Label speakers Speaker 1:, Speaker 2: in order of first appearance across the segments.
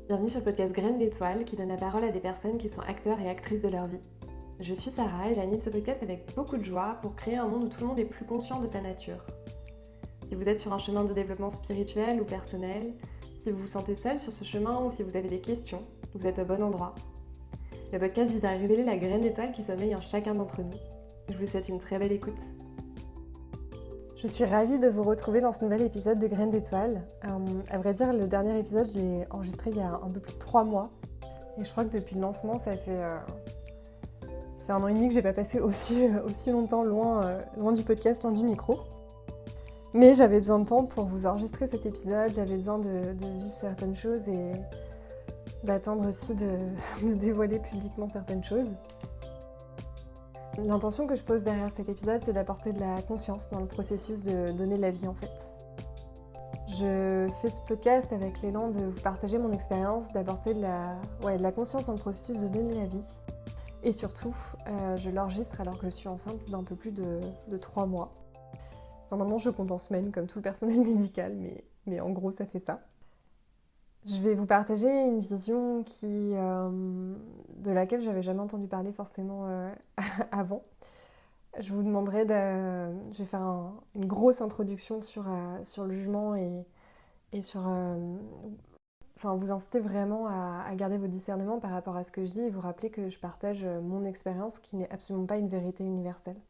Speaker 1: Bienvenue sur le podcast Graines d'étoiles qui donne la parole à des personnes qui sont acteurs et actrices de leur vie. Je suis Sarah et j'anime ce podcast avec beaucoup de joie pour créer un monde où tout le monde est plus conscient de sa nature. Si vous êtes sur un chemin de développement spirituel ou personnel, si vous vous sentez seul sur ce chemin ou si vous avez des questions, vous êtes au bon endroit. Le podcast vise à révéler la graine d'étoile qui sommeille en chacun d'entre nous. Je vous souhaite une très belle écoute. Je suis ravie de vous retrouver dans ce nouvel épisode de Graines d'étoiles. À vrai dire, le dernier épisode, je l'ai enregistré il y a un peu plus de 3 mois. Et je crois que depuis le lancement, ça fait 1 an et demi que j'ai pas passé aussi longtemps loin du podcast, loin du micro. Mais j'avais besoin de temps pour vous enregistrer cet épisode, j'avais besoin de vivre certaines choses et d'attendre aussi de dévoiler publiquement certaines choses. L'intention que je pose derrière cet épisode, c'est d'apporter de la conscience dans le processus de donner la vie en fait. Je fais ce podcast avec l'élan de vous partager mon expérience, d'apporter de la conscience dans le processus de donner la vie. Et surtout, je l'enregistre alors que je suis enceinte d'un peu plus de 3 mois. Enfin, maintenant, je compte en semaines comme tout le personnel médical, mais en gros, ça fait ça. Je vais vous partager une vision de laquelle j'avais jamais entendu parler forcément avant. Je vous demanderai je vais faire une grosse introduction sur le jugement et sur... vous inciter vraiment à garder vos discernements par rapport à ce que je dis et vous rappeler que je partage mon expérience qui n'est absolument pas une vérité universelle.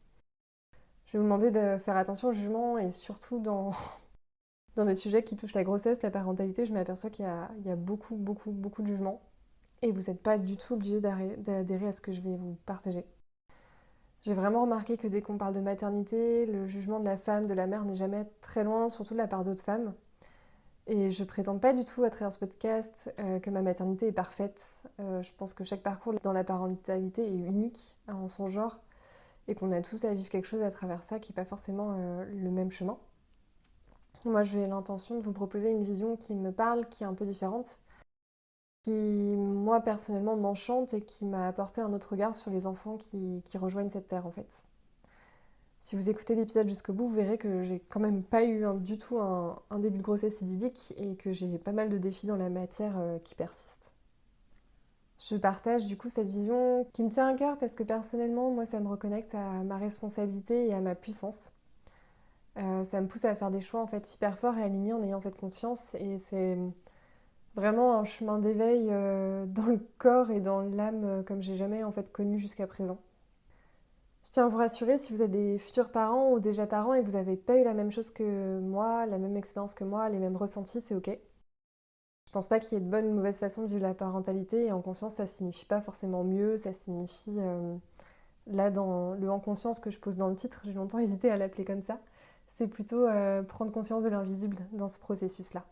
Speaker 1: Je vais vous demander de faire attention au jugement et surtout dans des sujets qui touchent la grossesse, la parentalité, je m'aperçois qu'il y a beaucoup de jugements et vous n'êtes pas du tout obligé d'adhérer à ce que je vais vous partager. J'ai vraiment remarqué que dès qu'on parle de maternité, le jugement de la femme, de la mère n'est jamais très loin, surtout de la part d'autres femmes. Et je prétends pas du tout à travers ce podcast que ma maternité est parfaite. Je pense que chaque parcours dans la parentalité est unique en son genre et qu'on a tous à vivre quelque chose à travers ça qui n'est pas forcément le même chemin. Moi, j'ai l'intention de vous proposer une vision qui me parle, qui est un peu différente, qui, moi, personnellement, m'enchante et qui m'a apporté un autre regard sur les enfants qui rejoignent cette terre, en fait. Si vous écoutez l'épisode jusqu'au bout, vous verrez que j'ai quand même pas eu du tout un début de grossesse idyllique et que j'ai pas mal de défis dans la matière qui persistent. Je partage du coup cette vision qui me tient à cœur parce que personnellement, moi, ça me reconnecte à ma responsabilité et à ma puissance. Ça me pousse à faire des choix en fait hyper forts et alignés en ayant cette conscience et c'est vraiment un chemin d'éveil dans le corps et dans l'âme comme j'ai jamais en fait connu jusqu'à présent. Je tiens à vous rassurer si vous êtes des futurs parents ou déjà parents et que vous n'avez pas eu la même chose que moi, la même expérience que moi, les mêmes ressentis, c'est ok. Je pense pas qu'il y ait de bonne ou de mauvaise façon de vivre la parentalité et en conscience ça signifie pas forcément mieux, ça signifie là dans le en conscience que je pose dans le titre, j'ai longtemps hésité à l'appeler comme ça, c'est plutôt prendre conscience de l'invisible dans ce processus-là.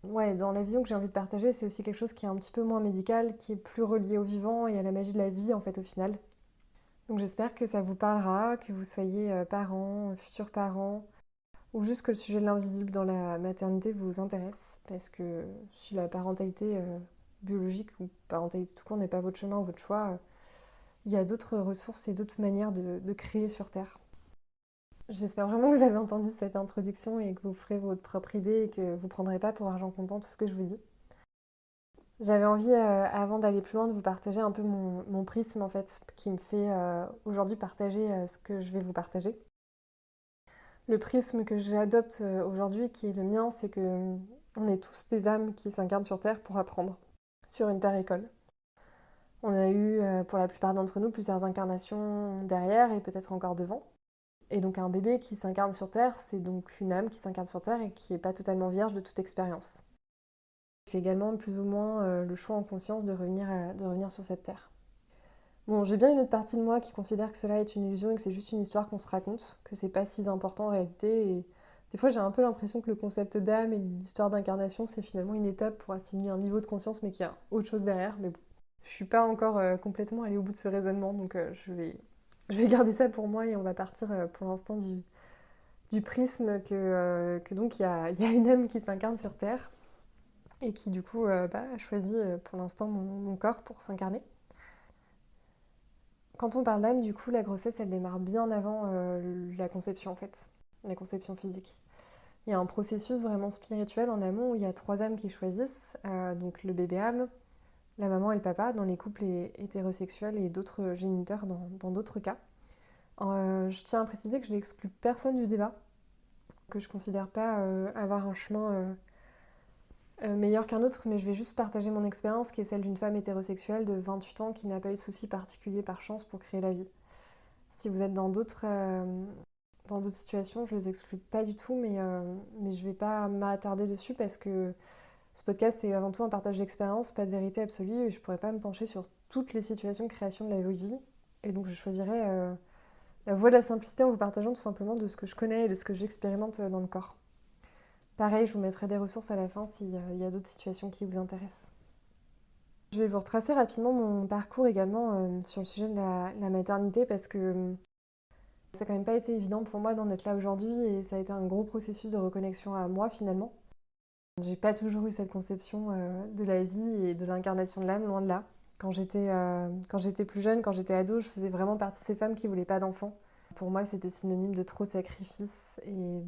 Speaker 1: Ouais, dans la vision que j'ai envie de partager, c'est aussi quelque chose qui est un petit peu moins médical, qui est plus relié au vivant et à la magie de la vie en fait au final. Donc j'espère que ça vous parlera, que vous soyez parents, futurs parents, ou juste que le sujet de l'invisible dans la maternité vous intéresse, parce que si la parentalité biologique ou parentalité tout court n'est pas votre chemin ou votre choix, il y a d'autres ressources et d'autres manières de créer sur Terre. J'espère vraiment que vous avez entendu cette introduction et que vous ferez votre propre idée et que vous ne prendrez pas pour argent comptant tout ce que je vous dis. J'avais envie, avant d'aller plus loin, de vous partager un peu mon prisme en fait, qui me fait aujourd'hui partager ce que je vais vous partager. Le prisme que j'adopte aujourd'hui, qui est le mien, c'est que on est tous des âmes qui s'incarnent sur Terre pour apprendre, sur une terre-école. On a eu, pour la plupart d'entre nous, plusieurs incarnations derrière et peut-être encore devant. Et donc un bébé qui s'incarne sur Terre, c'est donc une âme qui s'incarne sur Terre et qui n'est pas totalement vierge de toute expérience. Il fait également plus ou moins le choix en conscience de revenir sur cette Terre. Bon, j'ai bien une autre partie de moi qui considère que cela est une illusion et que c'est juste une histoire qu'on se raconte, que c'est pas si important en réalité. Et des fois, j'ai un peu l'impression que le concept d'âme et l'histoire d'incarnation, c'est finalement une étape pour assimiler un niveau de conscience, mais qu'il y a autre chose derrière. Mais bon, je suis pas encore complètement allée au bout de ce raisonnement, donc je vais garder ça pour moi et on va partir pour l'instant du prisme que donc il y a une âme qui s'incarne sur Terre et qui du coup a choisi pour l'instant mon corps pour s'incarner. Quand on parle d'âme, du coup, la grossesse, elle démarre bien avant la conception, en fait, la conception physique. Il y a un processus vraiment spirituel en amont où il y a 3 âmes qui choisissent, donc le bébé âme, la maman et le papa dans les couples hétérosexuels et d'autres géniteurs dans d'autres cas. Je tiens à préciser que je n'exclus personne du débat, que je ne considère pas avoir un chemin meilleur qu'un autre, mais je vais juste partager mon expérience qui est celle d'une femme hétérosexuelle de 28 ans qui n'a pas eu de soucis particuliers par chance pour créer la vie. Si vous êtes dans d'autres situations, je ne les exclue pas du tout, mais je ne vais pas m'attarder dessus parce que ce podcast c'est avant tout un partage d'expérience, pas de vérité absolue, et je ne pourrais pas me pencher sur toutes les situations de création de la vie. Et donc je choisirais la voie de la simplicité en vous partageant tout simplement de ce que je connais et de ce que j'expérimente dans le corps. Pareil, je vous mettrai des ressources à la fin s'il y a d'autres situations qui vous intéressent. Je vais vous retracer rapidement mon parcours également sur le sujet de la maternité parce que ça n'a quand même pas été évident pour moi d'en être là aujourd'hui et ça a été un gros processus de reconnexion à moi finalement. J'ai pas toujours eu cette conception de la vie et de l'incarnation de l'âme, loin de là. Quand j'étais plus jeune, quand j'étais ado, je faisais vraiment partie de ces femmes qui voulaient pas d'enfants. Pour moi, c'était synonyme de trop sacrifice et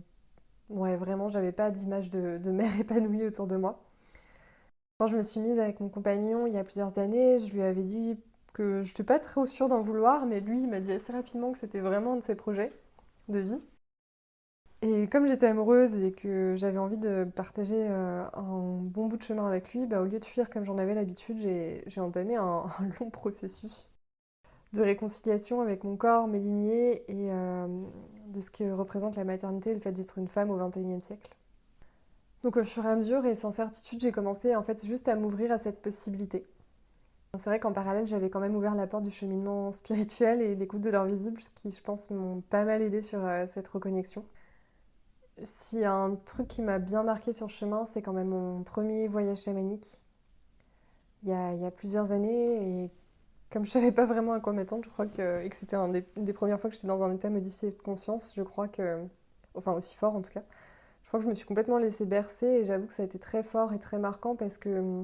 Speaker 1: ouais, vraiment, j'avais pas d'image de mère épanouie autour de moi. Quand je me suis mise avec mon compagnon il y a plusieurs années, je lui avais dit que je n'étais pas trop sûre d'en vouloir, mais lui, il m'a dit assez rapidement que c'était vraiment un de ses projets de vie. Et comme j'étais amoureuse et que j'avais envie de partager un bon bout de chemin avec lui, au lieu de fuir comme j'en avais l'habitude, j'ai entamé un long processus de réconciliation avec mon corps, mes lignées et de ce que représente la maternité et le fait d'être une femme au XXIe siècle. Donc au fur et à mesure et sans certitude, j'ai commencé en fait juste à m'ouvrir à cette possibilité. C'est vrai qu'en parallèle, j'avais quand même ouvert la porte du cheminement spirituel et l'écoute de l'invisible, ce qui, je pense, m'ont pas mal aidé sur cette reconnexion. S'il y a un truc qui m'a bien marqué sur le chemin, c'est quand même mon premier voyage chamanique, il y a plusieurs années, et comme je savais pas vraiment à quoi m'attendre, je crois et que c'était une des premières fois que j'étais dans un état modifié de conscience, je crois que, enfin aussi fort en tout cas, je crois que je me suis complètement laissée bercer et j'avoue que ça a été très fort et très marquant parce que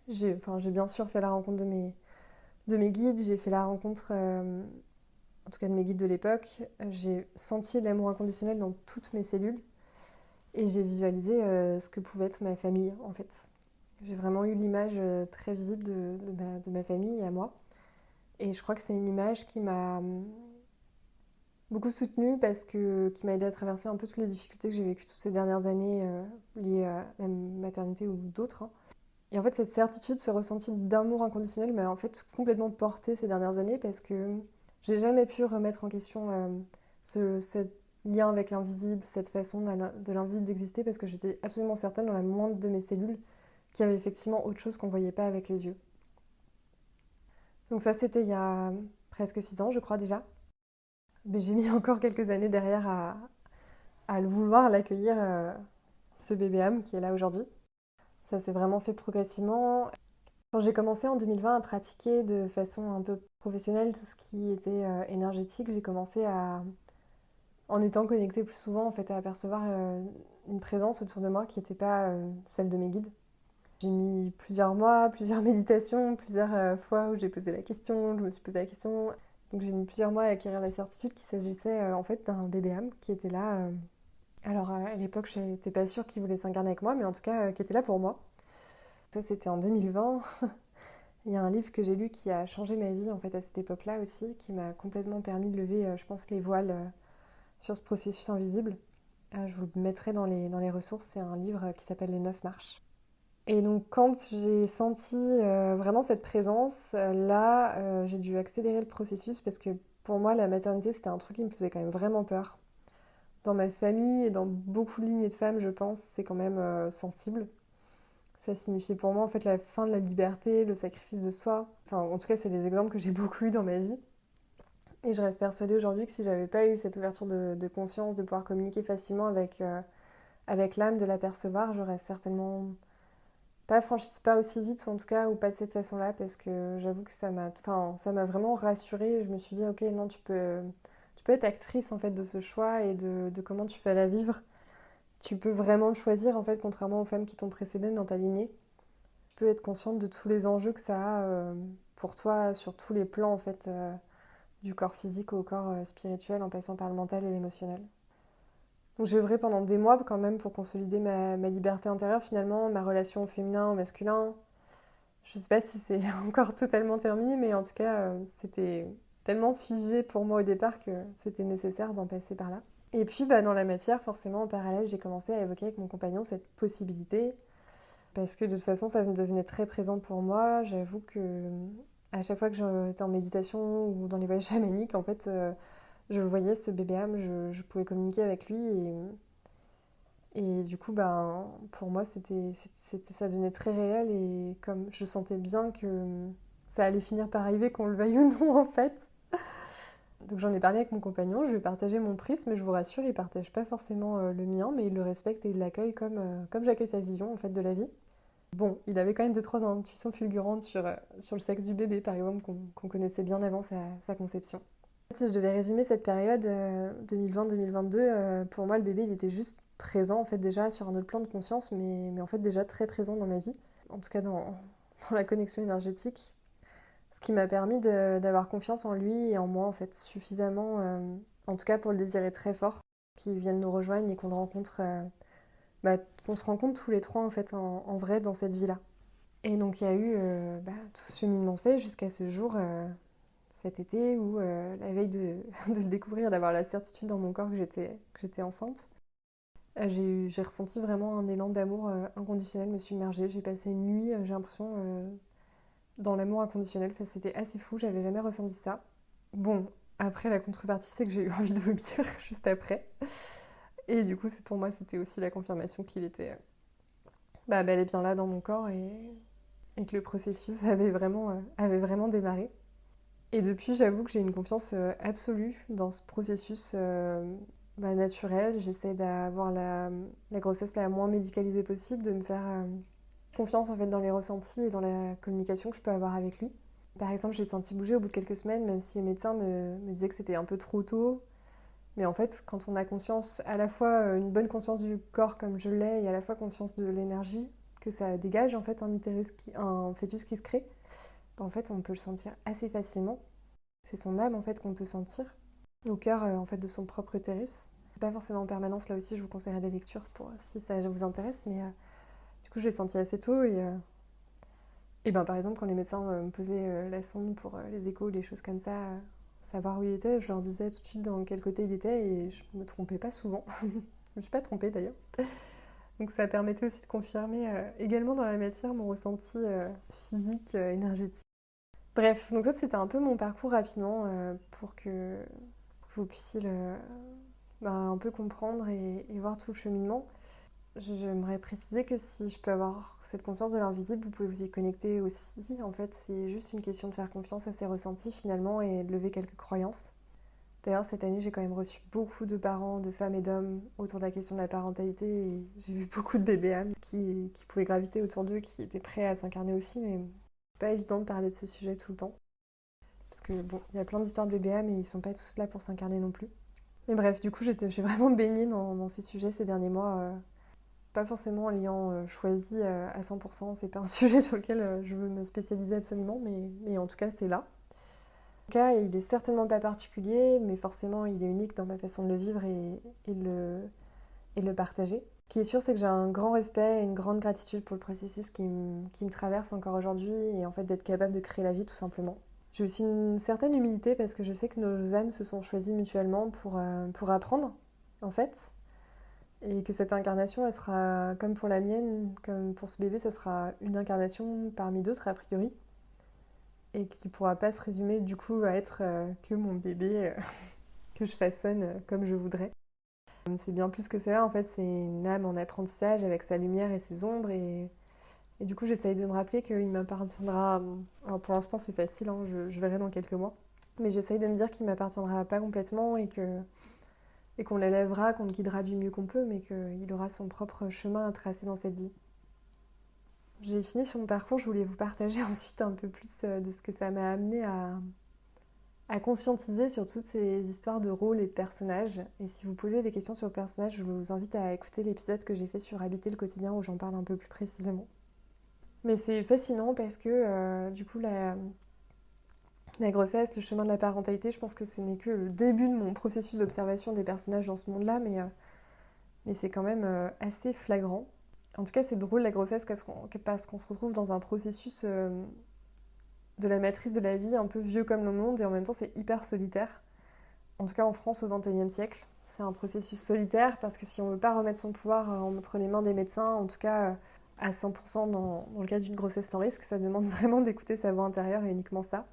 Speaker 1: j'ai bien sûr fait la rencontre de mes guides, j'ai fait la rencontre, en tout cas de mes guides de l'époque, j'ai senti l'amour inconditionnel dans toutes mes cellules et j'ai visualisé ce que pouvait être ma famille en fait. J'ai vraiment eu l'image très visible de ma famille et à moi. Et je crois que c'est une image qui m'a beaucoup soutenue qui m'a aidé à traverser un peu toutes les difficultés que j'ai vécues toutes ces dernières années liées à la maternité ou d'autres. Hein. Et en fait, cette certitude, ce ressenti d'amour inconditionnel m'a en fait complètement portée ces dernières années parce que j'ai jamais pu remettre en question ce lien avec l'invisible, cette façon de l'invisible d'exister parce que j'étais absolument certaine dans la moindre de mes cellules qu'il y avait effectivement autre chose qu'on ne voyait pas avec les yeux. Donc ça, c'était il y a presque 6 ans, je crois déjà. Mais j'ai mis encore quelques années derrière à le vouloir, à l'accueillir, ce bébé âme qui est là aujourd'hui. Ça s'est vraiment fait progressivement. Quand j'ai commencé en 2020 à pratiquer de façon un peu professionnelle tout ce qui était énergétique, j'ai commencé en étant connectée plus souvent, en fait, à apercevoir une présence autour de moi qui n'était pas celle de mes guides. J'ai mis plusieurs mois, plusieurs méditations, plusieurs fois où j'ai posé la question, je me suis posé la question. Donc j'ai mis plusieurs mois à acquérir la certitude qu'il s'agissait en fait d'un bébé âme qui était là. Alors à l'époque, je n'étais pas sûre qu'il voulait s'incarner avec moi, mais en tout cas qui était là pour moi. Ça, c'était en 2020. Il y a un livre que j'ai lu qui a changé ma vie en fait à cette époque-là aussi, qui m'a complètement permis de lever, je pense, les voiles sur ce processus invisible. Je vous le mettrai dans les ressources. C'est un livre qui s'appelle Les 9 marches. Et donc quand j'ai senti vraiment cette présence, là, j'ai dû accélérer le processus parce que pour moi, la maternité, c'était un truc qui me faisait quand même vraiment peur. Dans ma famille et dans beaucoup de lignées de femmes, je pense, c'est quand même sensible. Ça signifiait pour moi en fait la fin de la liberté, le sacrifice de soi. Enfin, en tout cas, c'est des exemples que j'ai beaucoup eu dans ma vie. Et je reste persuadée aujourd'hui que si j'avais pas eu cette ouverture de conscience, de pouvoir communiquer facilement avec l'âme, de l'apercevoir, j'aurais certainement pas franchi ce pas aussi vite, ou en tout cas, ou pas de cette façon-là, parce que j'avoue que ça m'a vraiment rassurée. Je me suis dit, ok, non, tu peux être actrice en fait de ce choix et de comment tu vas la vivre. Tu peux vraiment le choisir en fait, contrairement aux femmes qui t'ont précédée dans ta lignée. Tu peux être consciente de tous les enjeux que ça a pour toi sur tous les plans en fait, du corps physique au corps spirituel, en passant par le mental et l'émotionnel. Donc j'ai œuvré pendant des mois quand même pour consolider ma liberté intérieure finalement, ma relation au féminin, au masculin. Je sais pas si c'est encore totalement terminé, mais en tout cas, c'était tellement figé pour moi au départ que c'était nécessaire d'en passer par là. Et puis dans la matière, forcément en parallèle, j'ai commencé à évoquer avec mon compagnon cette possibilité, parce que de toute façon, ça devenait très présent pour moi. J'avoue que à chaque fois que j'étais en méditation ou dans les voyages chamaniques, en fait, je le voyais, ce bébé âme, je pouvais communiquer avec lui et du coup, pour moi, ça devenait très réel et comme je sentais bien que ça allait finir par arriver, qu'on le veuille ou non, en fait. Donc j'en ai parlé avec mon compagnon, je lui ai partagé mon prisme, mais je vous rassure, il partage pas forcément le mien, mais il le respecte et il l'accueille comme j'accueille sa vision, en fait, de la vie. Bon, il avait quand même 2-3 intuitions fulgurantes sur le sexe du bébé, par exemple, qu'on connaissait bien avant sa conception. Si je devais résumer cette période 2020-2022, pour moi, le bébé, il était juste présent, en fait, déjà sur un autre plan de conscience, mais en fait, déjà très présent dans ma vie, en tout cas dans la connexion énergétique, ce qui m'a permis d'avoir confiance en lui et en moi, en fait, suffisamment, en tout cas pour le désirer très fort, qu'il vienne nous rejoindre et qu'on le rencontre, qu'on se rencontre tous les trois, en fait, en vrai, dans cette vie-là. Et donc, il y a eu tout ce cheminement fait jusqu'à ce jour, cet été, où la veille de le découvrir, d'avoir la certitude dans mon corps que j'étais enceinte, j'ai ressenti vraiment un élan d'amour inconditionnel me submerger. J'ai passé une nuit, j'ai l'impression, dans l'amour inconditionnel. Enfin, c'était assez fou, j'avais jamais ressenti ça. Bon, après, la contrepartie, c'est que j'ai eu envie de vomir juste après. Et du coup, pour moi, c'était aussi la confirmation qu'il était bel et bien là dans mon corps et que le processus avait vraiment démarré. Et depuis, j'avoue que j'ai une confiance absolue dans ce processus naturel. J'essaie d'avoir la grossesse la moins médicalisée possible, de me faire confiance en fait dans les ressentis et dans la communication que je peux avoir avec lui. Par exemple, je l'ai senti bouger au bout de quelques semaines, même si les médecins me disaient que c'était un peu trop tôt. Mais en fait, quand on a conscience, à la fois une bonne conscience du corps comme je l'ai, et à la fois conscience de l'énergie que ça dégage, en fait, un fœtus qui se crée, en fait, on peut le sentir assez facilement. C'est son âme, en fait, qu'on peut sentir au cœur, en fait, de son propre utérus. Pas forcément en permanence, là aussi, je vous conseillerais des lectures si ça vous intéresse, mais du coup, je l'ai senti assez tôt et par exemple, quand les médecins me posaient la sonde pour les échos, les choses comme ça, savoir où il était, je leur disais tout de suite dans quel côté il était et je me trompais pas souvent. Je me suis pas trompée d'ailleurs. Donc ça permettait aussi de confirmer également dans la matière mon ressenti physique, énergétique. Bref, donc ça c'était un peu mon parcours rapidement pour que vous puissiez un peu comprendre et voir tout le cheminement. J'aimerais préciser que si je peux avoir cette conscience de l'invisible, vous pouvez vous y connecter aussi. En fait, c'est juste une question de faire confiance à ses ressentis finalement et de lever quelques croyances. D'ailleurs, cette année, j'ai quand même reçu beaucoup de parents, de femmes et d'hommes autour de la question de la parentalité et j'ai vu beaucoup de bébés âmes qui pouvaient graviter autour d'eux, qui étaient prêts à s'incarner aussi, mais c'est pas évident de parler de ce sujet tout le temps. Parce que bon, il y a plein d'histoires de bébés âmes et ils sont pas tous là pour s'incarner non plus. Mais bref, du coup, j'ai vraiment baignée dans ces sujets ces derniers mois. Pas forcément en l'ayant choisi à 100%, c'est pas un sujet sur lequel je veux me spécialiser absolument, mais en tout cas c'est là. En tout cas, il est certainement pas particulier, mais forcément il est unique dans ma façon de le vivre et de le partager. Ce qui est sûr, c'est que j'ai un grand respect et une grande gratitude pour le processus qui me traverse encore aujourd'hui et en fait d'être capable de créer la vie tout simplement. J'ai aussi une certaine humilité parce que je sais que nos âmes se sont choisies mutuellement pour apprendre, en fait. Et que cette incarnation, elle sera, comme pour la mienne, comme pour ce bébé, ça sera une incarnation parmi d'autres, a priori. Et qui ne pourra pas se résumer, du coup, à être que mon bébé que je façonne comme je voudrais. C'est bien plus que cela, en fait, c'est une âme en apprentissage avec sa lumière et ses ombres. Et du coup, j'essaye de me rappeler qu'il m'appartiendra... Alors pour l'instant, c'est facile, hein, je verrai dans quelques mois. Mais j'essaye de me dire qu'il ne m'appartiendra pas complètement et qu'on l'élèvera, qu'on le guidera du mieux qu'on peut, mais qu'il aura son propre chemin à tracer dans cette vie. J'ai fini sur mon parcours, je voulais vous partager ensuite un peu plus de ce que ça m'a amené à conscientiser sur toutes ces histoires de rôles et de personnages. Et si vous posez des questions sur le personnage, je vous invite à écouter l'épisode que j'ai fait sur Habiter le quotidien où j'en parle un peu plus précisément. Mais c'est fascinant parce que du coup la grossesse, le chemin de la parentalité, je pense que ce n'est que le début de mon processus d'observation des personnages dans ce monde-là, mais mais c'est quand même assez flagrant. En tout cas, c'est drôle la grossesse parce qu'on se retrouve dans un processus de la matrice de la vie un peu vieux comme le monde et en même temps c'est hyper solitaire. En tout cas en France au XXIe siècle. C'est un processus solitaire parce que si on ne veut pas remettre son pouvoir entre les mains des médecins, en tout cas à 100% dans le cas d'une grossesse sans risque, ça demande vraiment d'écouter sa voix intérieure et uniquement ça.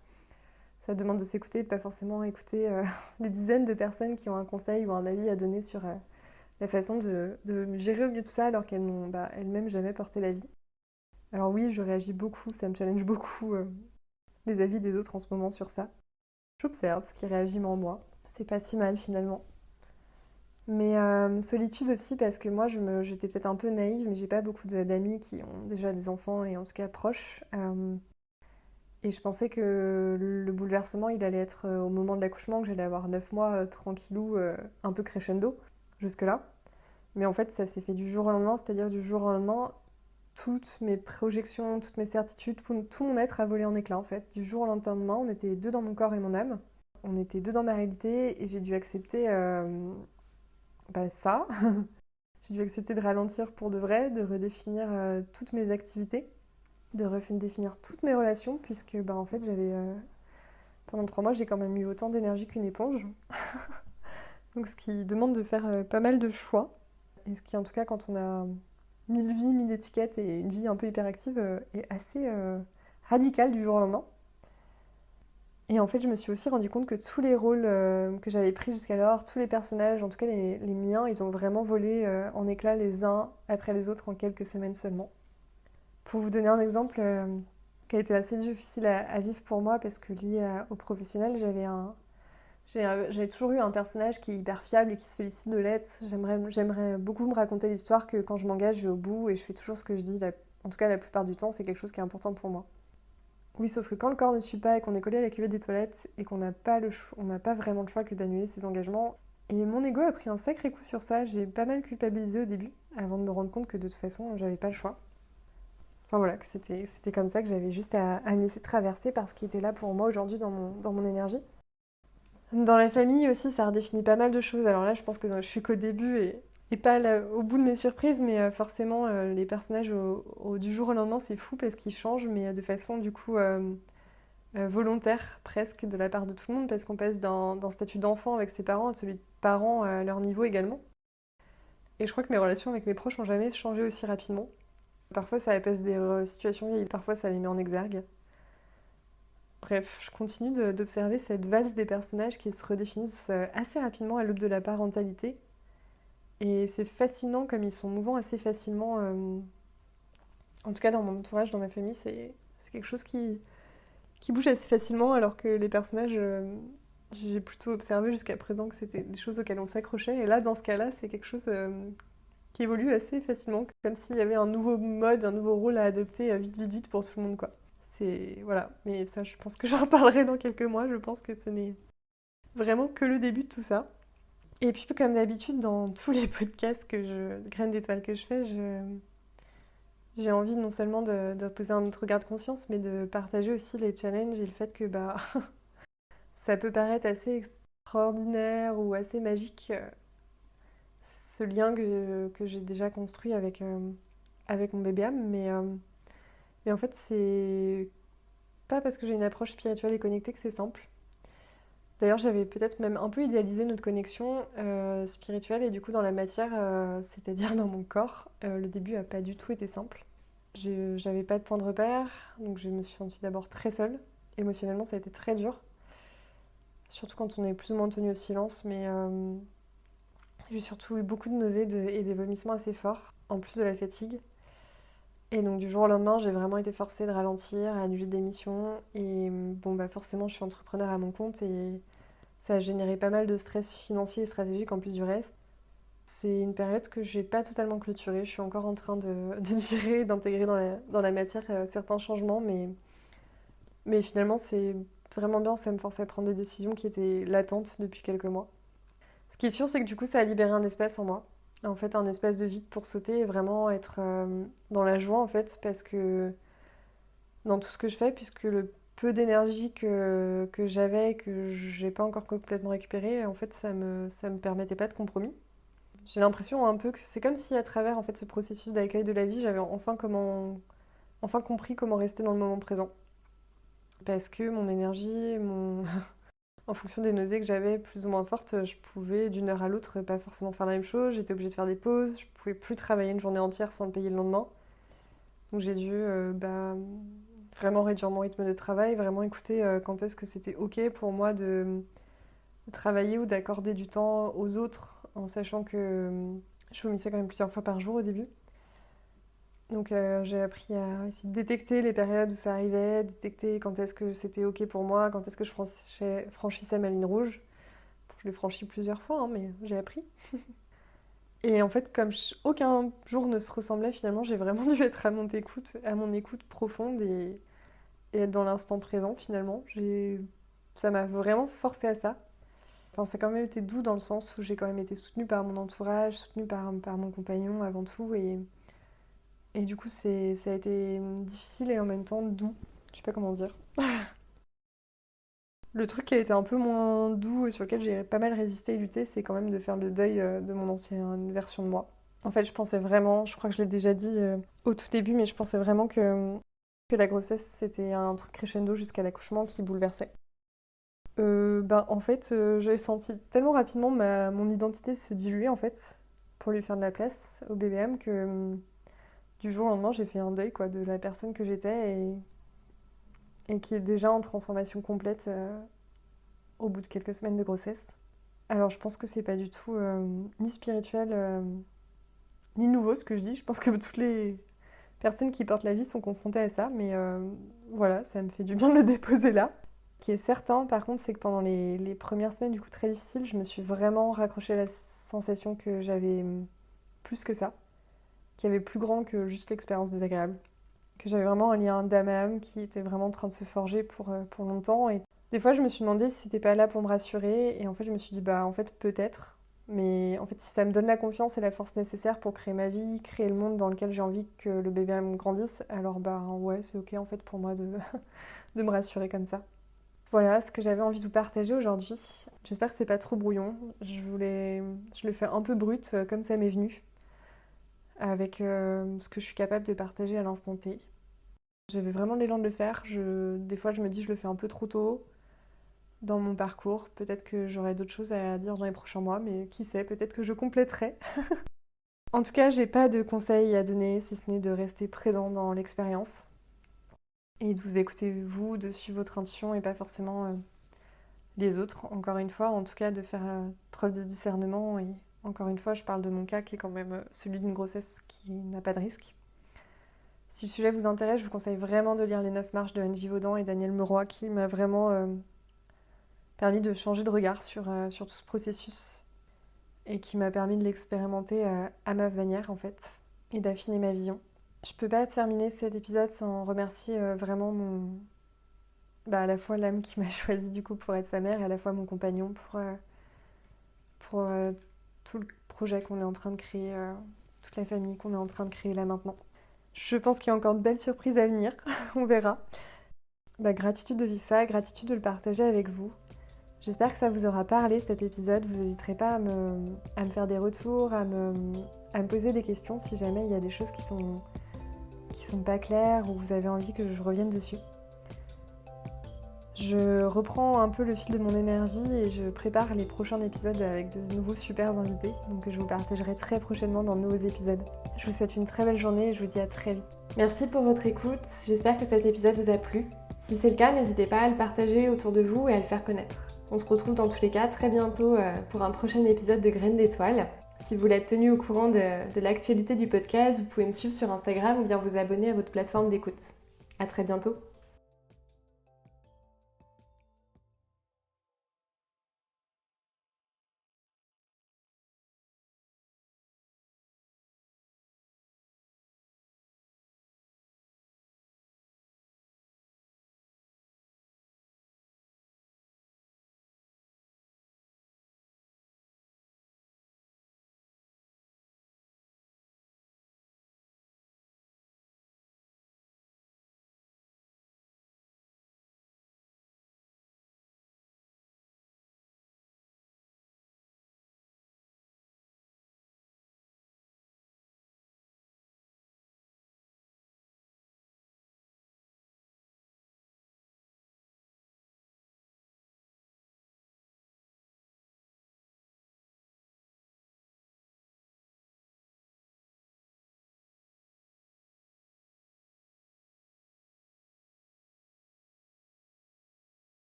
Speaker 1: Ça demande de s'écouter et de pas forcément écouter les dizaines de personnes qui ont un conseil ou un avis à donner sur la façon de gérer au mieux tout ça alors qu'elles n'ont elles-mêmes jamais porté la vie. Alors oui, je réagis beaucoup, ça me challenge beaucoup les avis des autres en ce moment sur ça. J'observe ce qui réagit en moi. C'est pas si mal finalement. Mais solitude aussi parce que moi j'étais peut-être un peu naïve, mais j'ai pas beaucoup d'amis qui ont déjà des enfants et en tout cas proches. Et je pensais que le bouleversement il allait être au moment de l'accouchement, que j'allais avoir 9 mois tranquillou, un peu crescendo jusque-là. Mais en fait ça s'est fait du jour au lendemain, c'est-à-dire du jour au lendemain, toutes mes projections, toutes mes certitudes, tout mon être a volé en éclats en fait. Du jour au lendemain, on était deux dans mon corps et mon âme. On était deux dans ma réalité et j'ai dû accepter ça. J'ai dû accepter de ralentir pour de vrai, de redéfinir toutes mes activités, de redéfinir toutes mes relations, puisque en fait j'avais pendant 3 mois j'ai quand même eu autant d'énergie qu'une éponge. Donc ce qui demande de faire pas mal de choix. Et ce qui en tout cas quand on a 1000 vies, 1000 étiquettes et une vie un peu hyperactive est assez radical du jour au lendemain. Et en fait, je me suis aussi rendu compte que tous les rôles que j'avais pris jusqu'alors, tous les personnages, en tout cas les miens, ils ont vraiment volé en éclats les uns après les autres en quelques semaines seulement. Pour vous donner un exemple qui a été assez difficile à vivre pour moi parce que lié au professionnel, j'ai toujours eu un personnage qui est hyper fiable et qui se félicite de l'être. J'aimerais beaucoup me raconter l'histoire que quand je m'engage, je vais au bout et je fais toujours ce que je dis. En tout cas, la plupart du temps, c'est quelque chose qui est important pour moi. Oui, sauf que quand le corps ne suit pas et qu'on est collé à la cuvette des toilettes et qu'on n'a pas vraiment le choix que d'annuler ses engagements. Et mon ego a pris un sacré coup sur ça. J'ai pas mal culpabilisé au début, avant de me rendre compte que de toute façon, j'avais pas le choix. Enfin voilà, que c'était comme ça, que j'avais juste à me laisser traverser par ce qui était là pour moi aujourd'hui dans mon énergie. Dans la famille aussi, ça redéfinit pas mal de choses. Alors là, je pense que je suis qu'au début et pas au bout de mes surprises, mais forcément, les personnages du jour au lendemain, c'est fou parce qu'ils changent, mais de façon du coup volontaire presque de la part de tout le monde, parce qu'on passe d'un statut d'enfant avec ses parents à celui de parents à leur niveau également. Et je crois que mes relations avec mes proches n'ont jamais changé aussi rapidement. Parfois, ça apaise des situations vieilles, parfois, ça les met en exergue. Bref, je continue d'observer cette valse des personnages qui se redéfinissent assez rapidement à l'aube de la parentalité. Et c'est fascinant comme ils sont mouvants assez facilement. En tout cas, dans mon entourage, dans ma famille, c'est quelque chose qui bouge assez facilement, alors que les personnages, j'ai plutôt observé jusqu'à présent que c'était des choses auxquelles on s'accrochait. Et là, dans ce cas-là, c'est quelque chose qui évolue assez facilement, comme s'il y avait un nouveau mode, un nouveau rôle à adopter vite, vite, vite pour tout le monde, quoi. Voilà, mais ça, je pense que j'en reparlerai dans quelques mois. Je pense que ce n'est vraiment que le début de tout ça. Et puis, comme d'habitude, dans tous les podcasts Graines d'étoiles que je fais, j'ai envie non seulement de poser un autre regard de conscience, mais de partager aussi les challenges et le fait que ça peut paraître assez extraordinaire ou assez magique, ce lien que j'ai déjà construit avec mon bébé âme, mais en fait, c'est pas parce que j'ai une approche spirituelle et connectée que c'est simple. D'ailleurs, j'avais peut-être même un peu idéalisé notre connexion spirituelle et du coup dans la matière, c'est-à-dire dans mon corps, le début a pas du tout été simple. J'avais pas de point de repère, donc je me suis sentie d'abord très seule. Émotionnellement, ça a été très dur, surtout quand on est plus ou moins tenu au silence, mais j'ai surtout eu beaucoup de nausées et des vomissements assez forts, en plus de la fatigue. Et donc du jour au lendemain, j'ai vraiment été forcée de ralentir, à annuler des missions. Et forcément, je suis entrepreneur à mon compte et ça a généré pas mal de stress financier et stratégique en plus du reste. C'est une période que j'ai pas totalement clôturée. Je suis encore en train de digérer, d'intégrer dans la matière certains changements, mais finalement, c'est vraiment bien. Ça me force à prendre des décisions qui étaient latentes depuis quelques mois. Ce qui est sûr, c'est que du coup, ça a libéré un espace en moi. En fait, un espace de vide pour sauter et vraiment être dans la joie, en fait, parce que dans tout ce que je fais, puisque le peu d'énergie que j'avais et que j'ai pas encore complètement récupéré, en fait, ça me permettait pas de compromis. J'ai l'impression un peu que c'est comme si à travers en fait ce processus d'accueil de la vie, j'avais enfin compris comment rester dans le moment présent. Parce que mon énergie, en fonction des nausées que j'avais plus ou moins fortes, je pouvais d'une heure à l'autre pas forcément faire la même chose, j'étais obligée de faire des pauses, je pouvais plus travailler une journée entière sans le payer le lendemain. Donc j'ai dû vraiment réduire mon rythme de travail, vraiment écouter quand est-ce que c'était ok pour moi de travailler ou d'accorder du temps aux autres, en sachant que je vomissais quand même plusieurs fois par jour au début. Donc j'ai appris à essayer de détecter les périodes où ça arrivait, détecter quand est-ce que c'était ok pour moi, quand est-ce que je franchissais ma ligne rouge. Bon, je l'ai franchi plusieurs fois, hein, mais j'ai appris. Et en fait, comme aucun jour ne se ressemblait, finalement, j'ai vraiment dû être à mon écoute profonde et être dans l'instant présent, finalement. Ça m'a vraiment forcé à ça. Enfin, ça a quand même été doux dans le sens où j'ai quand même été soutenue par mon entourage, soutenue par mon compagnon avant tout. Et du coup, ça a été difficile et en même temps doux. Je sais pas comment dire. Le truc qui a été un peu moins doux et sur lequel j'ai pas mal résisté et lutté, c'est quand même de faire le deuil de mon ancienne version de moi. En fait, je pensais vraiment, je crois que je l'ai déjà dit au tout début, mais je pensais vraiment que la grossesse, c'était un truc crescendo jusqu'à l'accouchement qui bouleversait. En fait, j'ai senti tellement rapidement mon identité se diluer, en fait, pour lui faire de la place au BBM, que du jour au lendemain, j'ai fait un deuil, quoi, de la personne que j'étais et qui est déjà en transformation complète au bout de quelques semaines de grossesse. Alors, je pense que c'est pas du tout ni spirituel, ni nouveau ce que je dis. Je pense que toutes les personnes qui portent la vie sont confrontées à ça, mais voilà, ça me fait du bien de le déposer là. Ce qui est certain, par contre, c'est que pendant les premières semaines, du coup, très difficiles, je me suis vraiment raccrochée à la sensation que j'avais plus que ça, qu'il y avait plus grand que juste l'expérience désagréable, que j'avais vraiment un lien d'âme à âme qui était vraiment en train de se forger pour longtemps. Et des fois, je me suis demandé si c'était pas là pour me rassurer, et en fait, je me suis dit, bah, en fait, peut-être. Mais en fait, si ça me donne la confiance et la force nécessaire pour créer ma vie, créer le monde dans lequel j'ai envie que le bébé me grandisse, alors bah ouais, c'est ok en fait pour moi de me rassurer comme ça. Voilà ce que j'avais envie de vous partager aujourd'hui. J'espère que c'est pas trop brouillon. Je le fais un peu brut comme ça m'est venu, avec ce que je suis capable de partager à l'instant T. J'avais vraiment l'élan de le faire. Des fois, je me dis je le fais un peu trop tôt dans mon parcours. Peut-être que j'aurai d'autres choses à dire dans les prochains mois, mais qui sait, peut-être que je compléterai. En tout cas, j'ai pas de conseils à donner si ce n'est de rester présent dans l'expérience et de vous écouter vous, de suivre votre intuition et pas forcément les autres, encore une fois, en tout cas de faire preuve de discernement. Et encore une fois, je parle de mon cas qui est quand même celui d'une grossesse qui n'a pas de risque. Si le sujet vous intéresse, je vous conseille vraiment de lire Les 9 marches de Anne Givaudan et Daniel Meroy, qui m'a vraiment permis de changer de regard sur tout ce processus et qui m'a permis de l'expérimenter à ma manière en fait et d'affiner ma vision. Je peux pas terminer cet épisode sans remercier vraiment à la fois l'âme qui m'a choisi du coup pour être sa mère et à la fois mon compagnon pour tout le projet qu'on est en train de créer, toute la famille qu'on est en train de créer là maintenant. Je pense qu'il y a encore de belles surprises à venir, on verra. Gratitude de vivre ça, gratitude de le partager avec vous. J'espère que ça vous aura parlé cet épisode. Vous n'hésiterez pas à me faire des retours, à me poser des questions si jamais il y a des choses qui sont pas claires ou vous avez envie que je revienne dessus. Je reprends un peu le fil de mon énergie et je prépare les prochains épisodes avec de nouveaux super invités. Donc je vous partagerai très prochainement dans de nouveaux épisodes. Je vous souhaite une très belle journée et je vous dis à très vite. Merci pour votre écoute. J'espère que cet épisode vous a plu. Si c'est le cas, n'hésitez pas à le partager autour de vous et à le faire connaître. On se retrouve dans tous les cas très bientôt pour un prochain épisode de Graines d'étoiles. Si vous voulez être tenu au courant de l'actualité du podcast, vous pouvez me suivre sur Instagram ou bien vous abonner à votre plateforme d'écoute. À très bientôt.